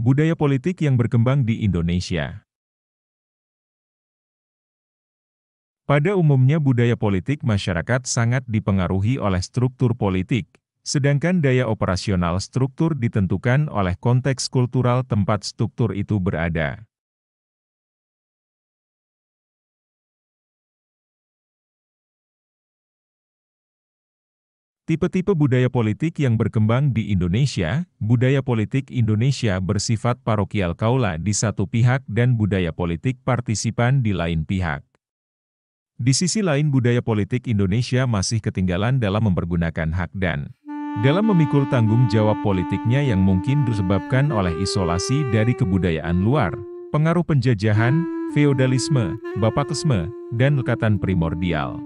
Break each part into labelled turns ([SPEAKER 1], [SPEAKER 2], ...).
[SPEAKER 1] Budaya politik yang berkembang di Indonesia. Pada umumnya budaya politik masyarakat sangat dipengaruhi oleh struktur politik, sedangkan daya operasional struktur ditentukan oleh konteks kultural tempat struktur itu berada. Tipe-tipe budaya politik yang berkembang di Indonesia, budaya politik Indonesia bersifat parokial kaula di satu pihak dan budaya politik partisipan di lain pihak. Di sisi lain budaya politik Indonesia masih ketinggalan dalam mempergunakan hak dan dalam memikul tanggung jawab politiknya yang mungkin disebabkan oleh isolasi dari kebudayaan luar, pengaruh penjajahan, feodalisme, bapakisme, dan lekatan primordial.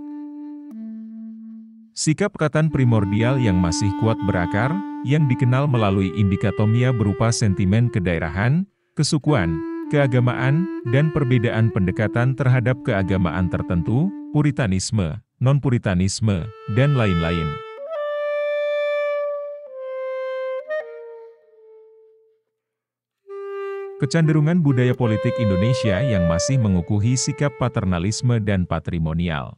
[SPEAKER 1] Sikap lekatan primordial yang masih kuat berakar, yang dikenal melalui indikatomia berupa sentimen kedaerahan, kesukuan, keagamaan, dan perbedaan pendekatan terhadap keagamaan tertentu, puritanisme, non-puritanisme, dan lain-lain. Kecenderungan budaya politik Indonesia yang masih mengukuhi sikap paternalisme dan patrimonial.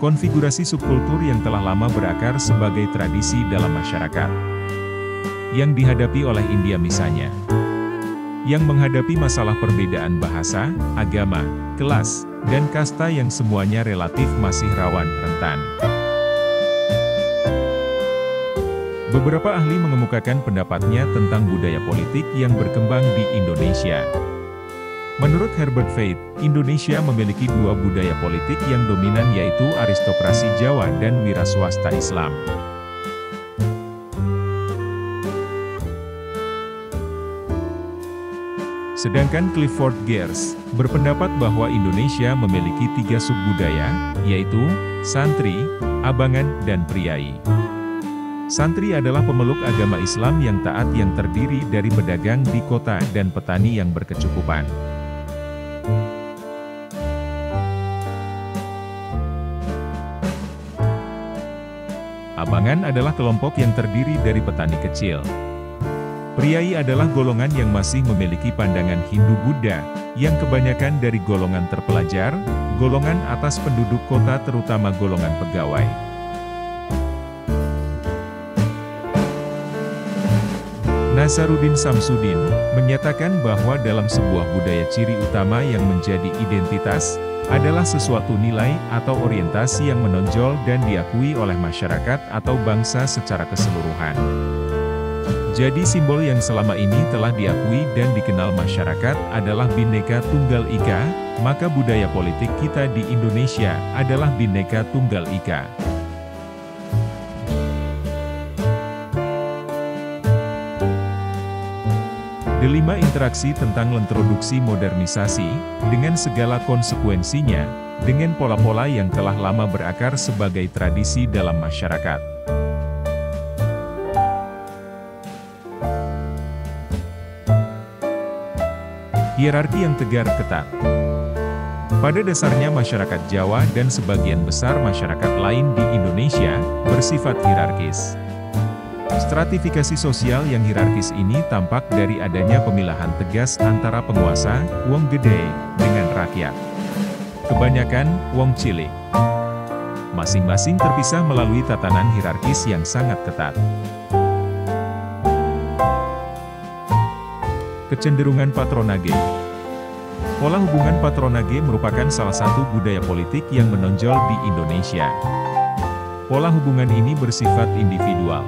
[SPEAKER 1] Konfigurasi subkultur yang telah lama berakar sebagai tradisi dalam masyarakat. Yang dihadapi oleh India misalnya. Yang menghadapi masalah perbedaan bahasa, agama, kelas, dan kasta yang semuanya relatif masih rawan rentan. Beberapa ahli mengemukakan pendapatnya tentang budaya politik yang berkembang di Indonesia. Menurut Herbert Faith, Indonesia memiliki dua budaya politik yang dominan yaitu aristokrasi Jawa dan wira swasta Islam. Sedangkan Clifford Geertz berpendapat bahwa Indonesia memiliki tiga subbudaya, yaitu santri, abangan, dan priai. Santri adalah pemeluk agama Islam yang taat yang terdiri dari pedagang di kota dan petani yang berkecukupan. Abangan adalah kelompok yang terdiri dari petani kecil. Priai adalah golongan yang masih memiliki pandangan Hindu-Buddha, yang kebanyakan dari golongan terpelajar, golongan atas penduduk kota terutama golongan pegawai. Nazaruddin Samsudin menyatakan bahwa dalam sebuah budaya ciri utama yang menjadi identitas, adalah sesuatu nilai atau orientasi yang menonjol dan diakui oleh masyarakat atau bangsa secara keseluruhan. Jadi simbol yang selama ini telah diakui dan dikenal masyarakat adalah Bhinneka Tunggal Ika, maka budaya politik kita di Indonesia adalah Bhinneka Tunggal Ika. Delima interaksi tentang introduksi modernisasi, dengan segala konsekuensinya, dengan pola-pola yang telah lama berakar sebagai tradisi dalam masyarakat. Hierarki yang tegar ketat. Pada dasarnya masyarakat Jawa dan sebagian besar masyarakat lain di Indonesia, bersifat hierarkis. Stratifikasi sosial yang hierarkis ini tampak dari adanya pemilahan tegas antara penguasa, wong gede, dengan rakyat. Kebanyakan, wong cilik. Masing-masing terpisah melalui tatanan hierarkis yang sangat ketat. Kecenderungan patronage. Pola hubungan patronage merupakan salah satu budaya politik yang menonjol di Indonesia. Pola hubungan ini bersifat individual.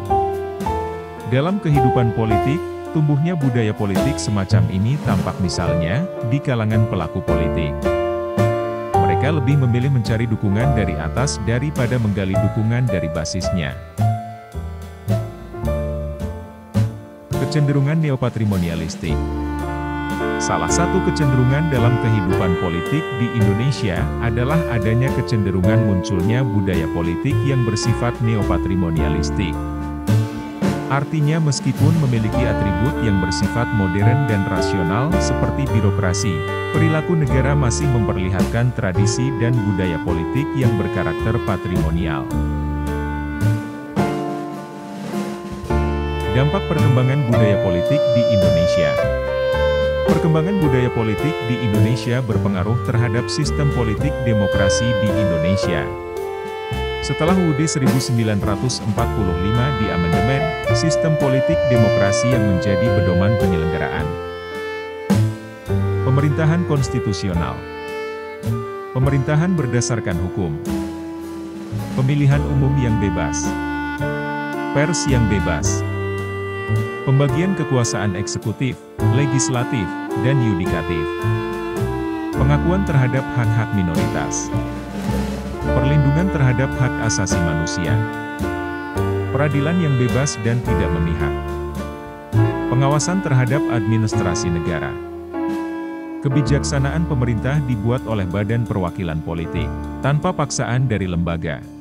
[SPEAKER 1] Dalam kehidupan politik, tumbuhnya budaya politik semacam ini tampak misalnya di kalangan pelaku politik. Mereka lebih memilih mencari dukungan dari atas daripada menggali dukungan dari basisnya. Kecenderungan neopatrimonialistik. Salah satu kecenderungan dalam kehidupan politik di Indonesia adalah adanya kecenderungan munculnya budaya politik yang bersifat neopatrimonialistik. Artinya meskipun memiliki atribut yang bersifat modern dan rasional seperti birokrasi, perilaku negara masih memperlihatkan tradisi dan budaya politik yang berkarakter patrimonial. Dampak perkembangan budaya politik di Indonesia. Perkembangan budaya politik di Indonesia berpengaruh terhadap sistem politik demokrasi di Indonesia. Setelah UUD 1945 diamandemen, sistem politik demokrasi yang menjadi pedoman penyelenggaraan. Pemerintahan konstitusional. Pemerintahan berdasarkan hukum. Pemilihan umum yang bebas. Pers yang bebas. Pembagian kekuasaan eksekutif, legislatif, dan yudikatif. Pengakuan terhadap hak-hak minoritas. Perlindungan terhadap hak asasi manusia. Peradilan yang bebas dan tidak memihak. Pengawasan terhadap administrasi negara. Kebijaksanaan pemerintah dibuat oleh badan perwakilan politik, tanpa paksaan dari lembaga.